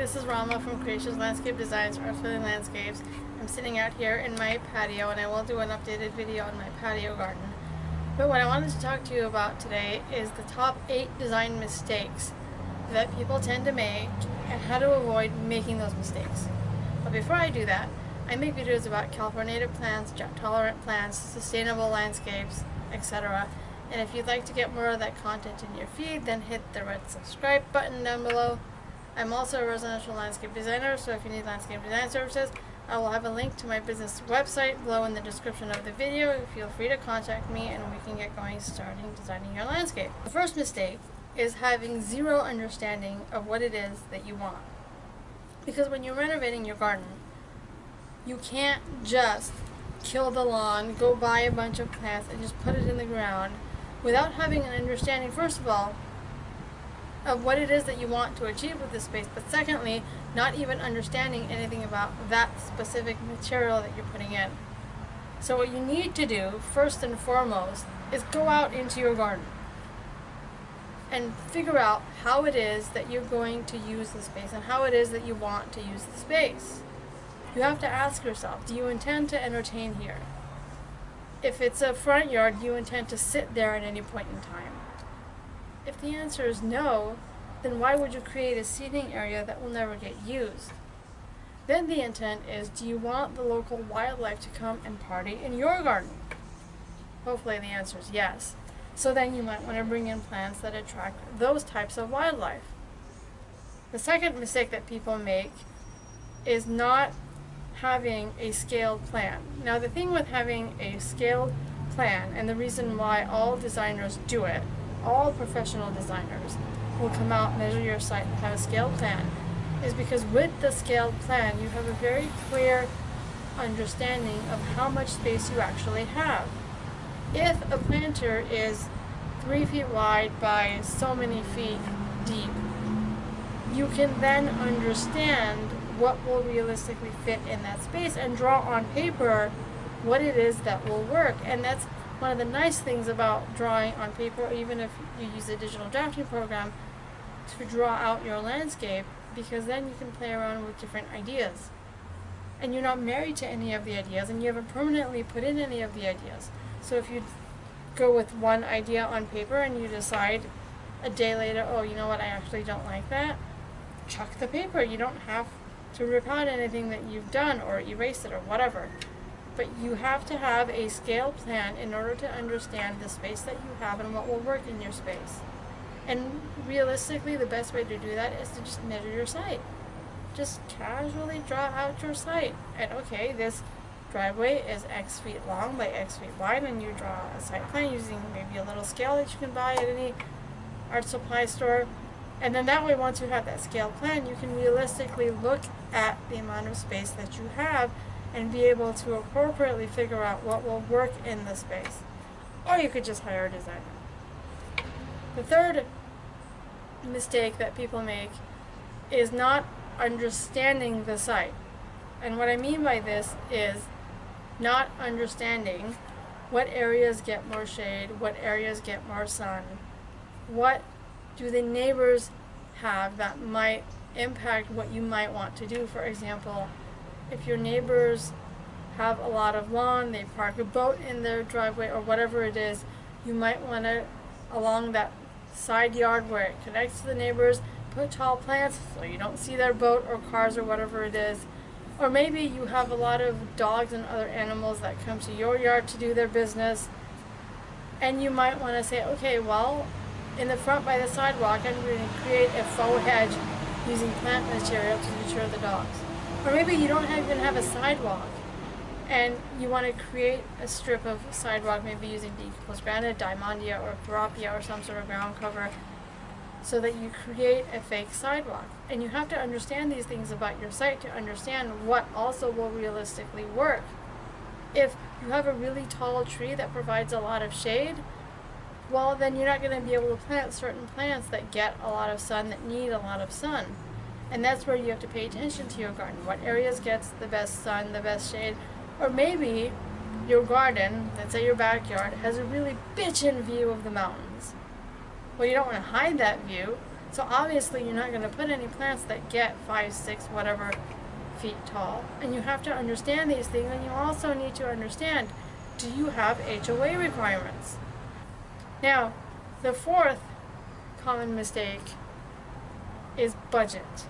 this is Rama from Creations Landscape Designs, Earthly Landscapes. I'm sitting out here in my patio, and I will do an updated video on my patio garden. But what I wanted to talk to you about today is the top 8 design mistakes that people tend to make and how to avoid making those mistakes. But before I do that, I make videos about California native plants, drought-tolerant plants, sustainable landscapes, etc. And if you'd like to get more of that content in your feed, then hit the red subscribe button down below. I'm also a residential landscape designer, so if you need landscape design services, I will have a link to my business website below in the description of the video. Feel free to contact me and we can get going starting designing your landscape. The first mistake is having zero understanding of what it is that you want. Because when you're renovating your garden, you can't just kill the lawn, go buy a bunch of plants and just put it in the ground without having an understanding, first of all, of what it is that you want to achieve with this space, but secondly, not even understanding anything about that specific material that you're putting in. So what you need to do, first and foremost, is go out into your garden and figure out how it is that you're going to use the space and how it is that you want to use the space. You have to ask yourself, do you intend to entertain here? If it's a front yard, do you intend to sit there at any point in time? If the answer is no, then why would you create a seating area that will never get used? Then the intent is, do you want the local wildlife to come and party in your garden? Hopefully the answer is yes. So then you might want to bring in plants that attract those types of wildlife. The second mistake that people make is not having a scaled plan. Now the thing with having a scaled plan, and the reason why all designers do it, all professional designers will come out, measure your site, and have a scaled plan, is because with the scaled plan you have a very clear understanding of how much space you actually have. If a planter is 3 feet wide by so many feet deep, you can then understand what will realistically fit in that space and draw on paper what it is that will work. And that's one of the nice things about drawing on paper, or even if you use a digital drafting program to draw out your landscape, because then you can play around with different ideas. And you're not married to any of the ideas, and you haven't permanently put in any of the ideas. So if you go with one idea on paper and you decide a day later, oh, you know what, I actually don't like that, chuck the paper. You don't have to rip out anything that you've done or erase it or whatever. But you have to have a scale plan in order to understand the space that you have and what will work in your space. And realistically, the best way to do that is to just measure your site. Just casually draw out your site. And okay, this driveway is X feet long by X feet wide, and you draw a site plan using maybe a little scale that you can buy at any art supply store. And then that way, once you have that scale plan, you can realistically look at the amount of space that you have and be able to appropriately figure out what will work in the space. Or you could just hire a designer. The third mistake that people make is not understanding the site. And what I mean by this is not understanding what areas get more shade, what areas get more sun, what do the neighbors have that might impact what you might want to do. For example, if your neighbors have a lot of lawn, they park a boat in their driveway or whatever it is, you might want to, along that side yard where it connects to the neighbors, put tall plants so you don't see their boat or cars or whatever it is. Or maybe you have a lot of dogs and other animals that come to your yard to do their business, and you might want to say, okay, well, in the front by the sidewalk, I'm going to create a faux hedge using plant material to deter the dogs. Or maybe you don't even have a sidewalk, and you want to create a strip of sidewalk, maybe using decomposed granite, diamondia, or therapia, or some sort of ground cover, so that you create a fake sidewalk. And you have to understand these things about your site to understand what also will realistically work. If you have a really tall tree that provides a lot of shade, well, then you're not going to be able to plant certain plants that get a lot of sun, that need a lot of sun. And that's where you have to pay attention to your garden. What areas gets the best sun, the best shade. Or maybe your garden, let's say your backyard, has a really bitchin' view of the mountains. Well, you don't want to hide that view, So obviously you're not going to put any plants that get 5, 6, whatever feet tall. And you have to understand these things, and you also need to understand, do you have HOA requirements? Now, the fourth common mistake is budget.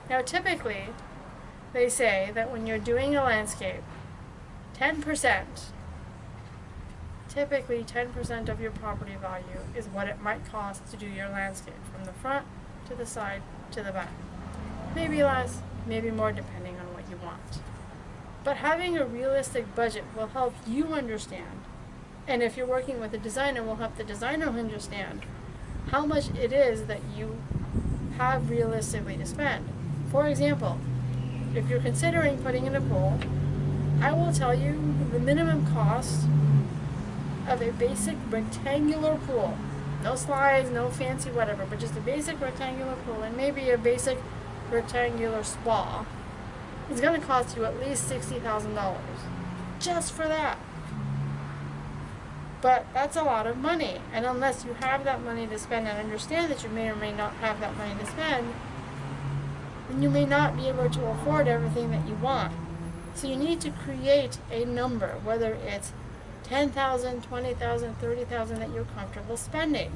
Now typically, they say that when you're doing a landscape, 10%, typically 10% of your property value is what it might cost to do your landscape, from the front to the side to the back. Maybe less, maybe more, depending on what you want. But having a realistic budget will help you understand, and if you're working with a designer, will help the designer understand how much it is that you have realistically to spend. For example, if you're considering putting in a pool, I will tell you the minimum cost of a basic rectangular pool, no slides, no fancy whatever, but just a basic rectangular pool and maybe a basic rectangular spa, is going to cost you at least $60,000 just for that. But that's a lot of money, and unless you have that money to spend and understand that you may or may not have that money to spend, then you may not be able to afford everything that you want. So you need to create a number, whether it's $10,000, $20,000, $30,000 that you're comfortable spending.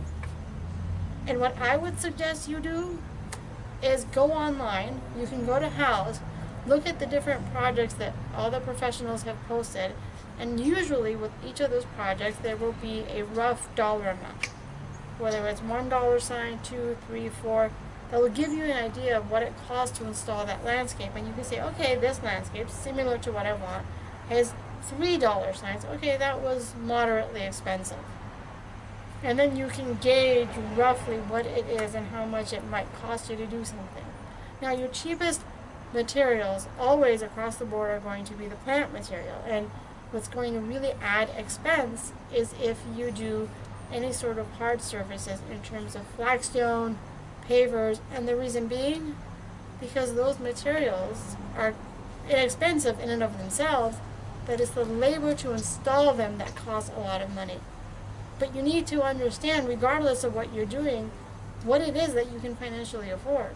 And what I would suggest you do is go online. You can go to Houzz, look at the different projects that all the professionals have posted, and usually with each of those projects there will be a rough dollar amount, whether it's $1 sign, 2, 3, 4. That will give you an idea of what it costs to install that landscape, and you can say, okay, this landscape, similar to what I want, has $3 signs. Okay, that was moderately expensive. And then you can gauge roughly what it is and how much it might cost you to do something. Now, your cheapest materials always across the board are going to be the plant material, and what's going to really add expense is if you do any sort of hard surfaces in terms of flagstone, pavers, and the reason being, because those materials are inexpensive in and of themselves, but it's the labor to install them that costs a lot of money. But you need to understand, regardless of what you're doing, what it is that you can financially afford.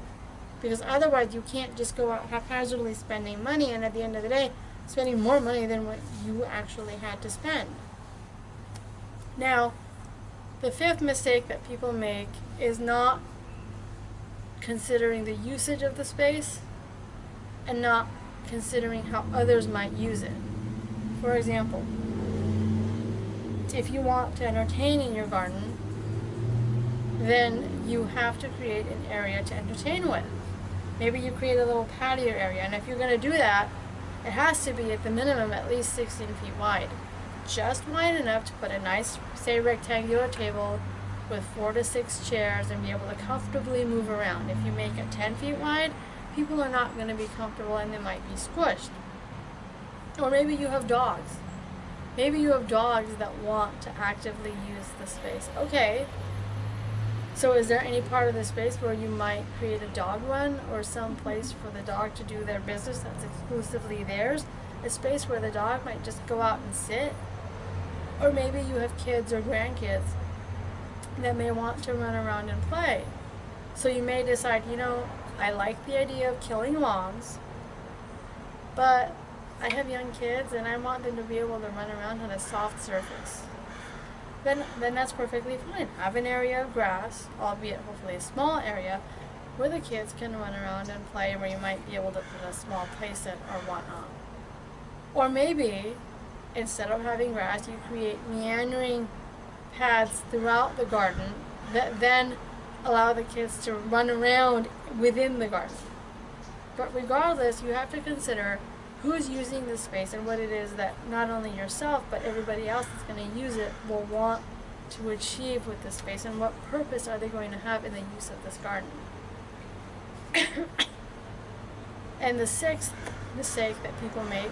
Because otherwise you can't just go out haphazardly spending money, and at the end of the day, spending more money than what you actually had to spend. Now, the fifth mistake that people make is not considering the usage of the space and not considering how others might use it. For example, if you want to entertain in your garden, then you have to create an area to entertain with. Maybe you create a little patio area, and if you're going to do that, it has to be at the minimum at least 16 feet wide. Just wide enough to put a nice, say, rectangular table with 4 to 6 chairs and be able to comfortably move around. If you make it 10 feet wide, people are not going to be comfortable and they might be squished. Or maybe you have dogs. Maybe you have dogs that want to actively use the space. Okay, so is there any part of the space where you might create a dog run or some place for the dog to do their business that's exclusively theirs? A space where the dog might just go out and sit? Or maybe you have kids or grandkids that may want to run around and play. So you may decide, you know, I like the idea of killing lawns, but I have young kids and I want them to be able to run around on a soft surface. Then that's perfectly fine. Have an area of grass, albeit hopefully a small area, where the kids can run around and play, where you might be able to put a small playset or whatnot. Or maybe, instead of having grass, you create meandering paths throughout the garden that then allow the kids to run around within the garden. But regardless, you have to consider who's using the space and what it is that not only yourself but everybody else that's going to use it will want to achieve with the space, and what purpose are they going to have in the use of this garden. And the sixth mistake that people make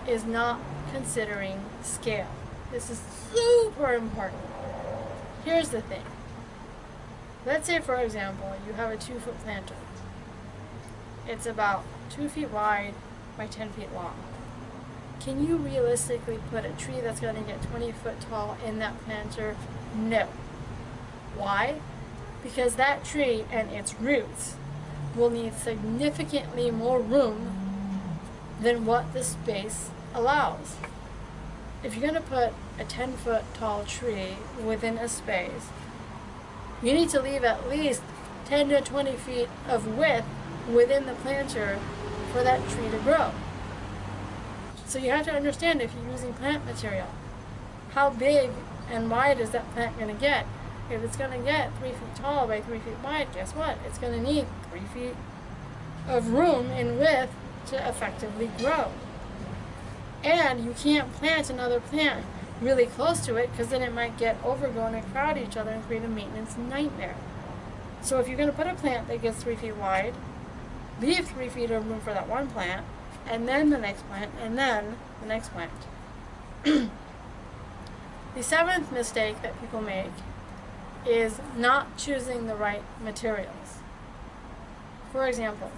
is not considering scale. This is super important. Here's the thing. Let's say, for example, you have a 2-foot planter. It's about 2 feet wide by 10 feet long. Can you realistically put a tree that's going to get 20 foot tall in that planter? No. Why? because that tree and its roots will need significantly more room than what the space allows. If you're going to put a 10-foot tall tree within a space, you need to leave at least 10 to 20 feet of width within the planter for that tree to grow. So you have to understand, if you're using plant material, how big and wide is that plant going to get? If it's going to get 3 feet tall by 3 feet wide, guess what? It's going to need 3 feet of room in width to effectively grow. And you can't plant another plant really close to it, because then it might get overgrown and crowd each other and create a maintenance nightmare. So if you're going to put a plant that gets 3 feet wide, leave 3 feet of room for that one plant, and then the next plant, and then the next plant. The seventh mistake that people make is not choosing the right materials. For example,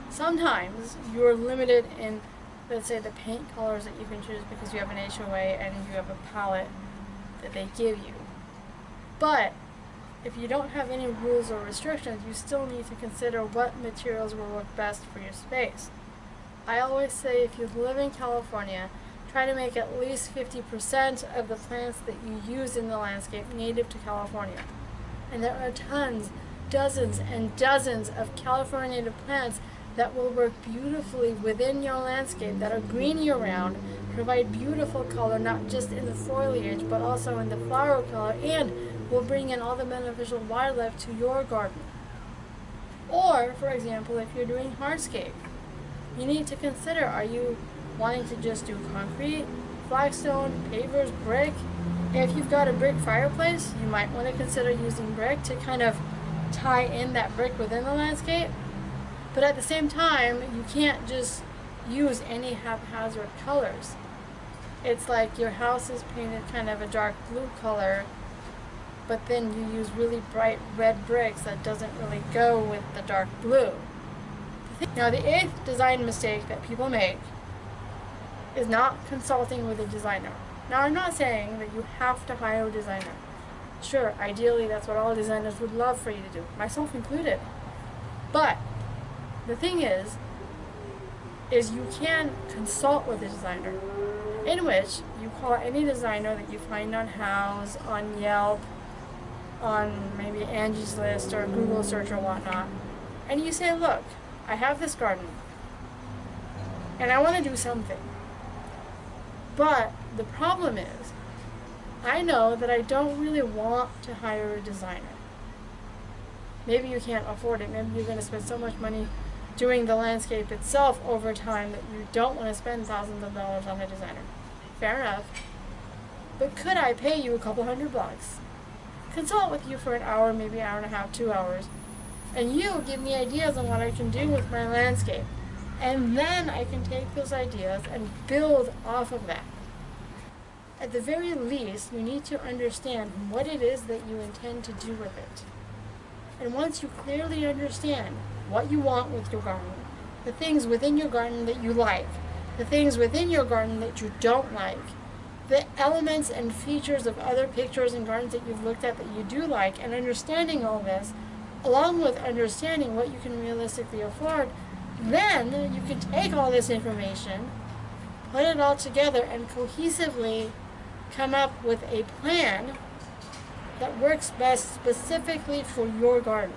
sometimes you're limited in, let's say, the paint colors that you can choose because you have an HOA and you have a palette that they give you. But if you don't have any rules or restrictions, you still need to consider what materials will work best for your space. I always say, if you live in California, try to make at least 50% of the plants that you use in the landscape native to California. And there are tons, dozens and dozens of California native plants that will work beautifully within your landscape, that are green year-round, provide beautiful color not just in the foliage but also in the flower color, and will bring in all the beneficial wildlife to your garden. Or, for example, if you're doing hardscape, you need to consider, are you wanting to just do concrete, flagstone, pavers, brick? If you've got a brick fireplace, you might want to consider using brick to kind of tie in that brick within the landscape. But at the same time, you can't just use any haphazard colors. It's like your house is painted kind of a dark blue color, but then you use really bright red bricks that doesn't really go with the dark blue. Now, the eighth design mistake that people make is not consulting with a designer. Now, I'm not saying that you have to hire a designer. Sure, ideally that's what all designers would love for you to do, myself included. But the thing is you can consult with a designer, in which you call any designer that you find on Houzz, on Yelp, on maybe Angie's List or Google search or whatnot, and you say, look, I have this garden and I want to do something, but the problem is I know that I don't really want to hire a designer. Maybe you can't afford it. Maybe you're going to spend so much money doing the landscape itself over time that you don't want to spend thousands of dollars on a designer. Fair enough. But could I pay you a couple $100? Consult with you for an hour, maybe an hour and a half, 2 hours, and you give me ideas on what I can do with my landscape. And then I can take those ideas and build off of that. At the very least, you need to understand what it is that you intend to do with it. And once you clearly understand what you want with your garden, the things within your garden that you like, the things within your garden that you don't like, the elements and features of other pictures and gardens that you've looked at that you do like, and understanding all this, along with understanding what you can realistically afford, then you can take all this information, put it all together, and cohesively come up with a plan that works best specifically for your garden.